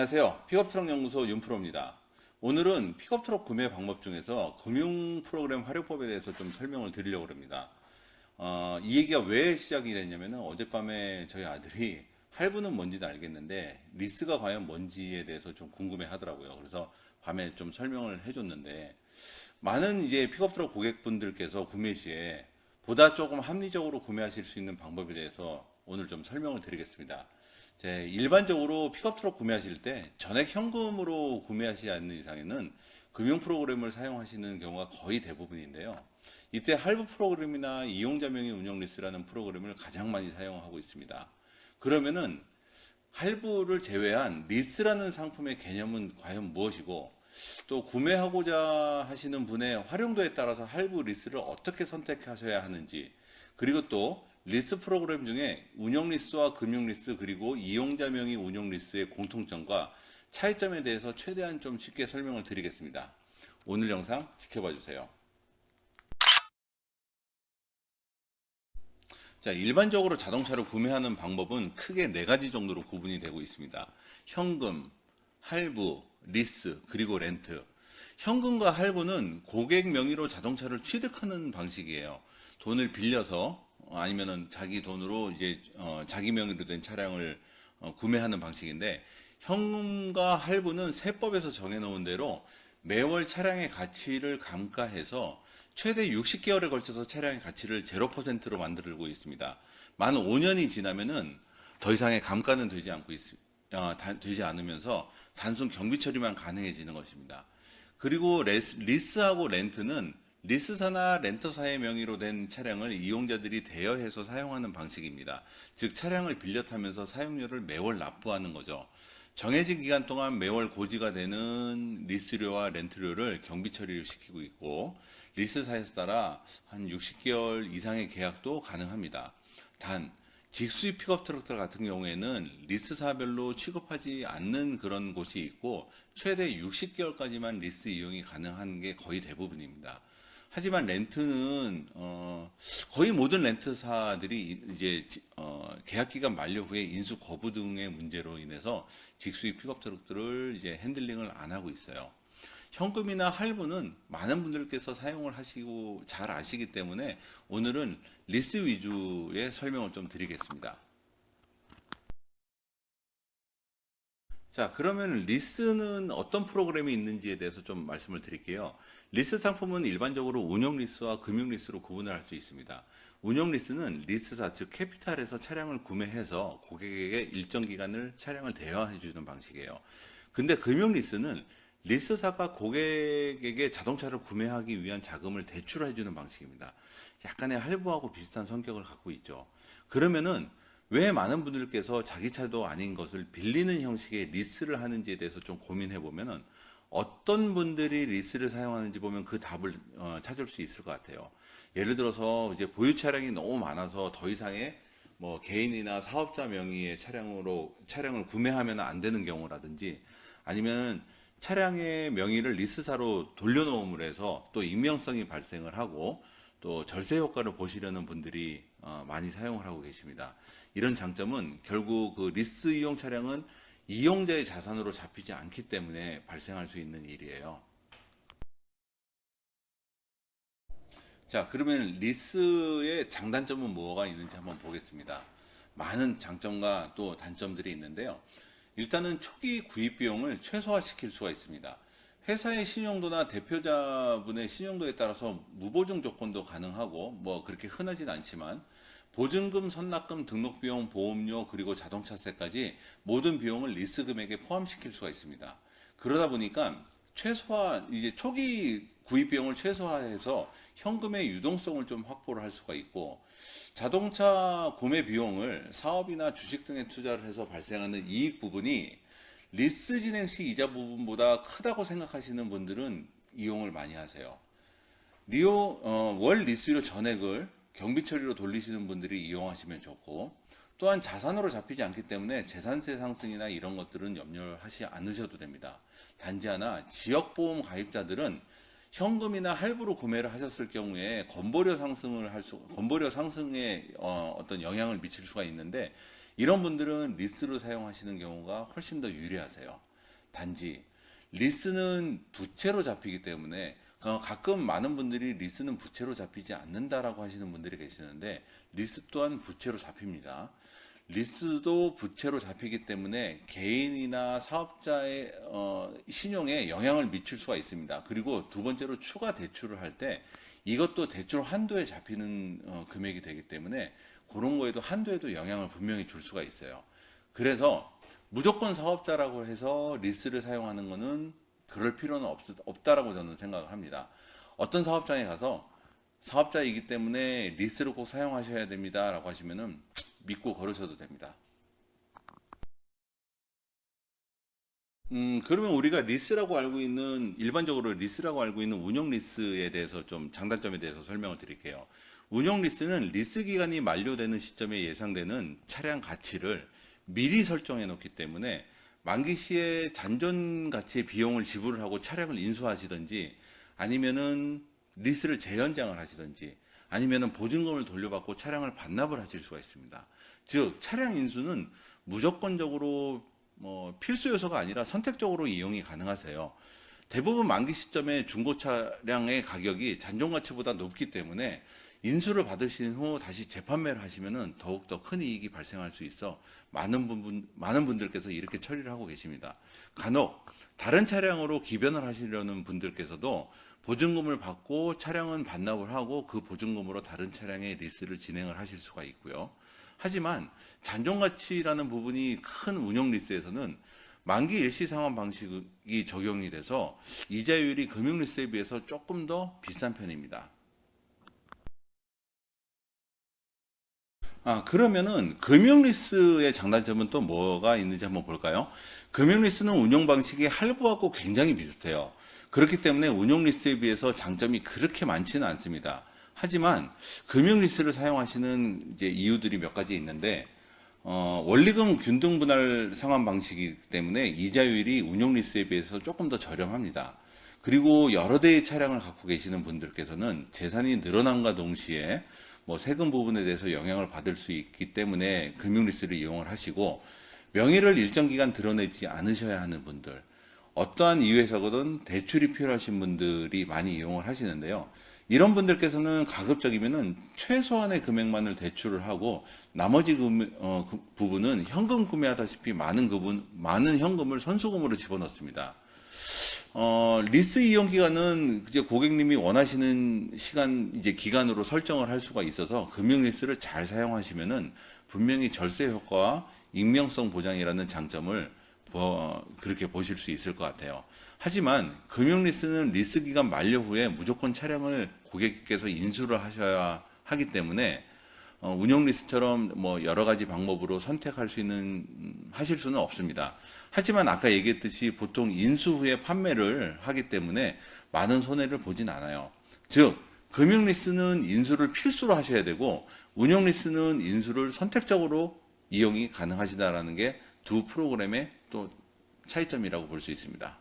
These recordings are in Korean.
안녕하세요. 픽업트럭 연구소 윤프로입니다. 오늘은 픽업트럭 구매 방법 중에서 금융 프로그램 활용법에 대해서 좀 설명을 드리려고 합니다. 이 얘기가 왜 시작이 됐냐면 어젯밤에 저희 아들이 할부는 뭔지는 알겠는데 리스가 과연 뭔지에 대해서 좀 궁금해 하더라고요. 그래서 밤에 좀 설명을 해줬는데 많은 이제 픽업트럭 고객분들께서 구매 시에 보다 조금 합리적으로 구매하실 수 있는 방법에 대해서 오늘 좀 설명을 드리겠습니다. 일반적으로 픽업트럭 구매하실 때 전액 현금으로 구매하시지 않는 이상에는 금융 프로그램을 사용하시는 경우가 거의 대부분인데요. 이때 할부 프로그램이나 이용자 명의 운영 리스라는 프로그램을 가장 많이 사용하고 있습니다. 그러면은 할부를 제외한 리스라는 상품의 개념은 과연 무엇이고 또 구매하고자 하시는 분의 활용도에 따라서 할부 리스를 어떻게 선택하셔야 하는지, 그리고 또 리스 프로그램 중에 운영 리스와 금융 리스 그리고 이용자 명의 운영 리스의 공통점과 차이점에 대해서 최대한 좀 쉽게 설명을 드리겠습니다. 오늘 영상 지켜봐 주세요. 자, 일반적으로 자동차를 구매하는 방법은 크게 네 가지 정도로 구분이 되고 있습니다. 현금, 할부, 리스, 그리고 렌트. 현금과 할부는 고객 명의로 자동차를 취득하는 방식이에요. 돈을 빌려서 아니면은 자기 돈으로 이제 자기 명의로 된 차량을 구매하는 방식인데, 현금과 할부는 세법에서 정해놓은 대로 매월 차량의 가치를 감가해서 최대 60개월에 걸쳐서 차량의 가치를 0%로 만들고 있습니다. 만 5년이 지나면은 더 이상의 감가는 되지 않으면서 단순 경비 처리만 가능해지는 것입니다. 그리고 리스하고 렌트는 리스사나 렌터사의 명의로 된 차량을 이용자들이 대여해서 사용하는 방식입니다. 즉 차량을 빌려 타면서 사용료를 매월 납부하는 거죠. 정해진 기간 동안 매월 고지가 되는 리스료와 렌트료를 경비 처리를 시키고 있고, 리스사에 따라 한 60개월 이상의 계약도 가능합니다. 단 직수입 픽업 트럭들 같은 경우에는 리스사별로 취급하지 않는 그런 곳이 있고 최대 60개월까지만 리스 이용이 가능한 게 거의 대부분입니다. 하지만 렌트는 거의 모든 렌트사들이 이제 계약 기간 만료 후에 인수 거부 등의 문제로 인해서 직수입 픽업 트럭들을 이제 핸들링을 안 하고 있어요. 현금이나 할부는 많은 분들께서 사용을 하시고 잘 아시기 때문에 오늘은 리스 위주의 설명을 좀 드리겠습니다. 자, 그러면 리스는 어떤 프로그램이 있는지에 대해서 좀 말씀을 드릴게요. 리스 상품은 일반적으로 운영 리스와 금융 리스로 구분을 할 수 있습니다. 운영 리스는 리스사, 즉 캐피탈에서 차량을 구매해서 고객에게 일정 기간을 차량을 대여해 주는 방식이에요. 근데 금융 리스는 리스사가 고객에게 자동차를 구매하기 위한 자금을 대출해 주는 방식입니다. 약간의 할부하고 비슷한 성격을 갖고 있죠. 그러면은 왜 많은 분들께서 자기 차도 아닌 것을 빌리는 형식의 리스를 하는지에 대해서 좀 고민해 보면은 어떤 분들이 리스를 사용하는지 보면 그 답을 찾을 수 있을 것 같아요. 예를 들어서 이제 보유 차량이 너무 많아서 더 이상의 뭐 개인이나 사업자 명의의 차량을 구매하면 안 되는 경우라든지, 아니면 차량의 명의를 리스사로 돌려놓음으로 해서 또 익명성이 발생을 하고 또 절세 효과를 보시려는 분들이 많이 사용을 하고 계십니다. 이런 장점은 결국 그 리스 이용 차량은 이용자의 자산으로 잡히지 않기 때문에 발생할 수 있는 일이에요. 자, 그러면 리스의 장단점은 뭐가 있는지 한번 보겠습니다. 많은 장점과 또 단점들이 있는데요. 일단은 초기 구입 비용을 최소화시킬 수가 있습니다. 회사의 신용도나 대표자분의 신용도에 따라서 무보증 조건도 가능하고 뭐 그렇게 흔하진 않지만 보증금, 선납금, 등록비용, 보험료, 그리고 자동차세까지 모든 비용을 리스 금액에 포함시킬 수가 있습니다. 그러다 보니까 이제 초기 구입 비용을 최소화해서 현금의 유동성을 좀 확보를 할 수가 있고, 자동차 구매 비용을 사업이나 주식 등에 투자를 해서 발생하는 이익 부분이 리스 진행 시 이자 부분보다 크다고 생각하시는 분들은 이용을 많이 하세요. 월 리스료 전액을 경비 처리로 돌리시는 분들이 이용하시면 좋고, 또한 자산으로 잡히지 않기 때문에 재산세 상승이나 이런 것들은 염려하지 않으셔도 됩니다. 단지 하나, 지역보험 가입자들은 현금이나 할부로 구매를 하셨을 경우에 건보료 상승에 어떤 영향을 미칠 수가 있는데, 이런 분들은 리스로 사용하시는 경우가 훨씬 더 유리하세요. 단지 리스는 부채로 잡히기 때문에 가끔 많은 분들이 리스는 부채로 잡히지 않는다라고 하시는 분들이 계시는데 리스 또한 부채로 잡힙니다. 리스도 부채로 잡히기 때문에 개인이나 사업자의 신용에 영향을 미칠 수가 있습니다. 그리고 두 번째로 추가 대출을 할 때 이것도 대출 한도에 잡히는 금액이 되기 때문에 그런 거에도 한도에도 영향을 분명히 줄 수가 있어요. 그래서 무조건 사업자라고 해서 리스를 사용하는 것은 그럴 필요는 없다라고 저는 생각을 합니다. 어떤 사업장에 가서 사업자이기 때문에 리스를 꼭 사용하셔야 됩니다라고 하시면은 믿고 걸으셔도 됩니다. 그러면 우리가 리스라고 알고 있는, 일반적으로 리스라고 알고 있는 운영 리스에 대해서 좀 장단점에 대해서 설명을 드릴게요. 운영 리스는 리스 기간이 만료되는 시점에 예상되는 차량 가치를 미리 설정해 놓기 때문에 만기 시에 잔존 가치의 비용을 지불을 하고 차량을 인수하시든지 아니면은 리스를 재연장을 하시든지 아니면은 보증금을 돌려받고 차량을 반납을 하실 수가 있습니다. 즉 차량 인수는 무조건적으로 필수 요소가 아니라 선택적으로 이용이 가능하세요. 대부분 만기 시점에 중고 차량의 가격이 잔존 가치보다 높기 때문에 인수를 받으신 후 다시 재판매를 하시면은 더욱더 큰 이익이 발생할 수 있어 많은 분들께서 이렇게 처리를 하고 계십니다. 간혹 다른 차량으로 기변을 하시려는 분들께서도 보증금을 받고 차량은 반납을 하고 그 보증금으로 다른 차량의 리스를 진행을 하실 수가 있고요. 하지만 잔존가치라는 부분이 큰 운영 리스에서는 만기 일시 상환 방식이 적용이 돼서 이자율이 금융 리스에 비해서 조금 더 비싼 편입니다. 그러면은 금융리스의 장단점은 또 뭐가 있는지 한번 볼까요? 금융리스는 운영 방식이 할부하고 굉장히 비슷해요. 그렇기 때문에 운용리스에 비해서 장점이 그렇게 많지는 않습니다. 하지만 금융리스를 사용하시는 이제 이유들이 몇 가지 있는데, 원리금 균등 분할 상환 방식이기 때문에 이자율이 운용리스에 비해서 조금 더 저렴합니다. 그리고 여러 대의 차량을 갖고 계시는 분들께서는 재산이 늘어남과 동시에 세금 부분에 대해서 영향을 받을 수 있기 때문에 금융리스를 이용을 하시고, 명의를 일정 기간 드러내지 않으셔야 하는 분들, 어떠한 이유에서든 대출이 필요하신 분들이 많이 이용을 하시는데요. 이런 분들께서는 가급적이면은 최소한의 금액만을 대출을 하고 나머지 부분은 현금 구매하다시피 많은 현금을 선수금으로 집어넣습니다. 리스 이용 기간은 이제 고객님이 원하시는 시간 이제 기간으로 설정을 할 수가 있어서 금융 리스를 잘 사용하시면은 분명히 절세 효과와 익명성 보장이라는 장점을 그렇게 보실 수 있을 것 같아요. 하지만 금융 리스는 리스 기간 만료 후에 무조건 차량을 고객께서 인수를 하셔야 하기 때문에 운용 리스트처럼 여러 가지 방법으로 선택할 수 있는 하실 수는 없습니다. 하지만 아까 얘기했듯이 보통 인수 후에 판매를 하기 때문에 많은 손해를 보진 않아요. 즉 금융 리스는 인수를 필수로 하셔야 되고 운용 리스는 인수를 선택적으로 이용이 가능하시다라는 게 두 프로그램의 또 차이점이라고 볼 수 있습니다.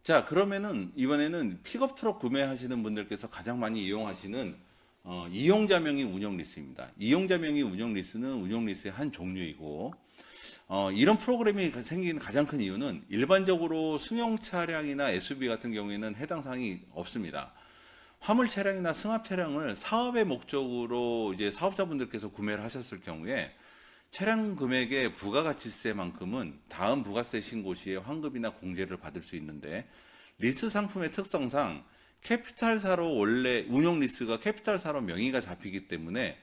자, 그러면은 이번에는 픽업 트럭 구매하시는 분들께서 가장 많이 이용하시는 이용자 명의 운영 리스입니다. 이용자 명의 운영 리스는 운영 리스의 한 종류이고, 이런 프로그램이 생긴 가장 큰 이유는 일반적으로 승용 차량이나 SUV 같은 경우에는 해당 사항이 없습니다. 화물 차량이나 승합 차량을 사업의 목적으로 이제 사업자분들께서 구매를 하셨을 경우에 차량 금액의 부가가치세만큼은 다음 부가세 신고 시에 환급이나 공제를 받을 수 있는데, 리스 상품의 특성상 캐피탈사로 원래 운용 리스가 캐피탈사로 명의가 잡히기 때문에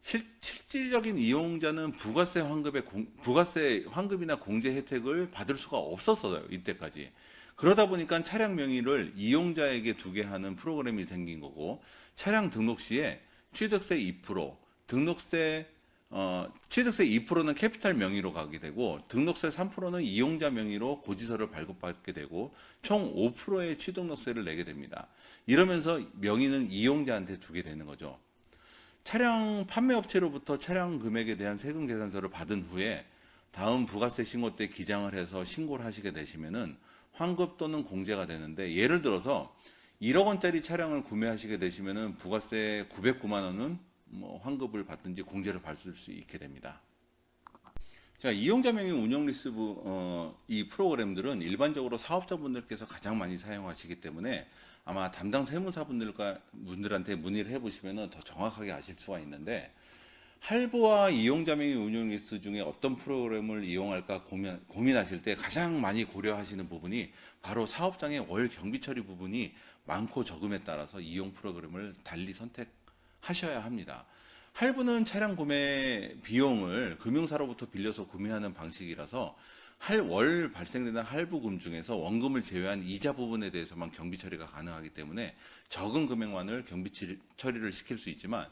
실질적인 이용자는 부가세 환급이나 공제 혜택을 받을 수가 없었어요, 이때까지. 그러다 보니까 차량 명의를 이용자에게 두게 하는 프로그램이 생긴 거고, 차량 등록 시에 취득세 2%, 취득세 2%는 캐피탈 명의로 가게 되고 등록세 3%는 이용자 명의로 고지서를 발급받게 되고 총 5%의 취등록세를 내게 됩니다. 이러면서 명의는 이용자한테 두게 되는 거죠. 차량 판매업체로부터 차량 금액에 대한 세금 계산서를 받은 후에 다음 부가세 신고 때 기장을 해서 신고를 하시게 되시면은 환급 또는 공제가 되는데, 예를 들어서 1억 원짜리 차량을 구매하시게 되시면은 부가세 909만 원은 환급을 받든지 공제를 받을 수 있게 됩니다. 자, 이용자 명의 운영 리스 이 프로그램들은 일반적으로 사업자분들께서 가장 많이 사용하시기 때문에 아마 담당 세무사분들한테 문의를 해보시면 더 정확하게 아실 수가 있는데, 할부와 이용자 명의 운영 리스 중에 어떤 프로그램을 이용할까 고민하실 때 가장 많이 고려하시는 부분이 바로 사업장의 월 경비 처리 부분이 많고 적음에 따라서 이용 프로그램을 달리 선택하셔야 합니다. 할부는 차량 구매 비용을 금융사로부터 빌려서 구매하는 방식이라서 월 발생되는 할부금 중에서 원금을 제외한 이자 부분에 대해서만 경비 처리가 가능하기 때문에 적은 금액만을 경비 처리를 시킬 수 있지만,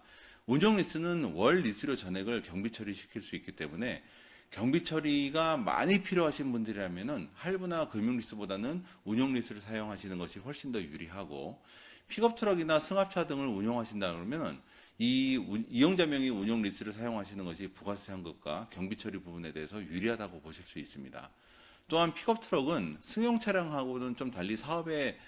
운용 리스는 월 리스료 전액을 경비 처리시킬 수 있기 때문에 경비 처리가 많이 필요하신 분들이라면은 할부나 금융 리스보다는 운용 리스를 사용하시는 것이 훨씬 더 유리하고, 픽업 트럭이나 승합차 등을 운용하신다 그러면은 이용자 명의 운용 리스를 사용하시는 것이 부가세 환급과 경비 처리 부분에 대해서 유리하다고 보실 수 있습니다. 또한 픽업 트럭은 승용 차량하고는 좀 달리 사업의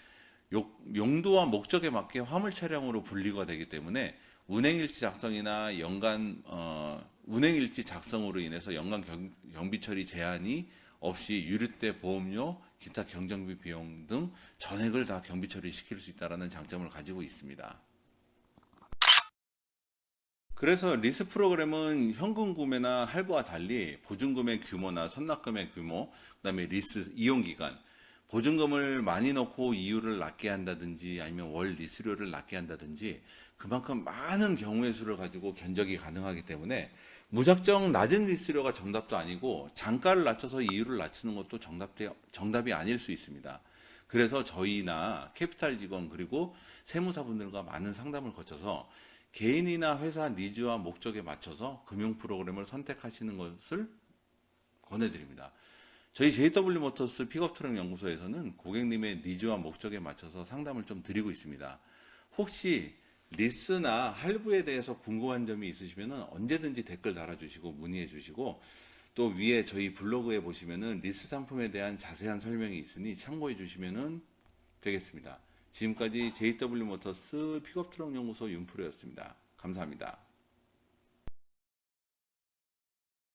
용도와 목적에 맞게 화물 차량으로 분리가 되기 때문에 운행일지 작성이나 운행일지 작성으로 인해서 연간 경비 처리 제한이 없이 유류세, 보험료, 기타 경정비 비용 등 전액을 다 경비 처리시킬 수 있다는 장점을 가지고 있습니다. 그래서 리스 프로그램은 현금 구매나 할부와 달리 보증금의 규모나 선납금의 규모, 그다음에 리스 이용 기간, 보증금을 많이 넣고 이율을 낮게 한다든지 아니면 월 리스료를 낮게 한다든지 그만큼 많은 경우의 수를 가지고 견적이 가능하기 때문에 무작정 낮은 리스료가 정답도 아니고 단가를 낮춰서 이율을 낮추는 것도 정답이 아닐 수 있습니다. 그래서 저희나 캐피탈 직원 그리고 세무사분들과 많은 상담을 거쳐서 개인이나 회사 니즈와 목적에 맞춰서 금융 프로그램을 선택하시는 것을 권해드립니다. 저희 JW 모터스 픽업 트럭 연구소에서는 고객님의 니즈와 목적에 맞춰서 상담을 좀 드리고 있습니다. 혹시 리스나 할부에 대해서 궁금한 점이 있으시면 언제든지 댓글 달아주시고 문의해 주시고, 또 위에 저희 블로그에 보시면은 리스 상품에 대한 자세한 설명이 있으니 참고해 주시면 되겠습니다. 지금까지 JW 모터스 픽업 트럭 연구소 윤프로였습니다. 감사합니다.